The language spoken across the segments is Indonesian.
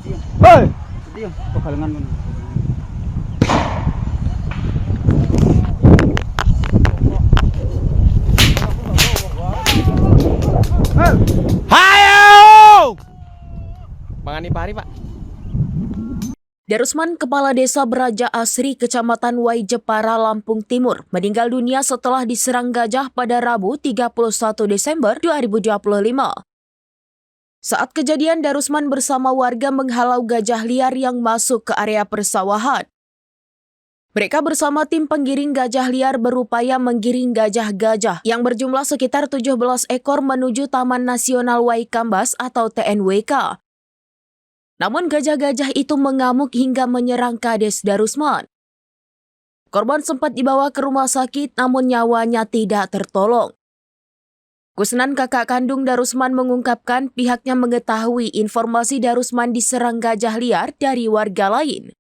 Hei! Diam, pekalengan mana? Hayo! Mangani pari, Pak. Darusman, kepala desa Beraja Asri, Kecamatan Wai Jepara, Lampung Timur, meninggal dunia setelah diserang gajah pada Rabu 31 Desember 2025. Saat kejadian, Darusman bersama warga menghalau gajah liar yang masuk ke area persawahan. Mereka bersama tim penggiring gajah liar berupaya menggiring gajah-gajah yang berjumlah sekitar 17 ekor menuju Taman Nasional Waikambas atau TNWK. Namun gajah-gajah itu mengamuk hingga menyerang Kades Darusman. Korban sempat dibawa ke rumah sakit namun nyawanya tidak tertolong. Kusnan, kakak kandung Darusman, mengungkapkan pihaknya mengetahui informasi Darusman diserang gajah liar dari warga lain.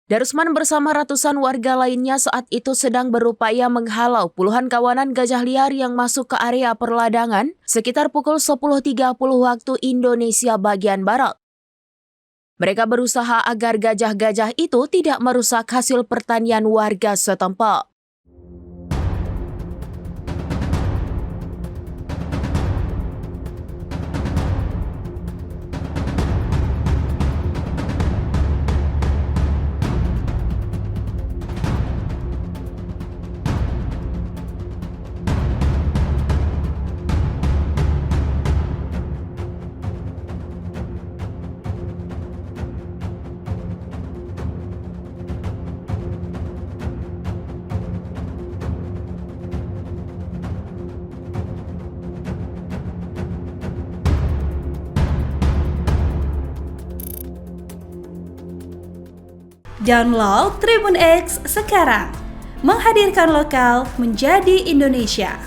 Darusman bersama ratusan warga lainnya saat itu sedang berupaya menghalau puluhan kawanan gajah liar yang masuk ke area perladangan sekitar pukul 10.30 waktu Indonesia bagian Barat. Mereka berusaha agar gajah-gajah itu tidak merusak hasil pertanian warga setempat. Download Tribun X sekarang, menghadirkan lokal menjadi Indonesia.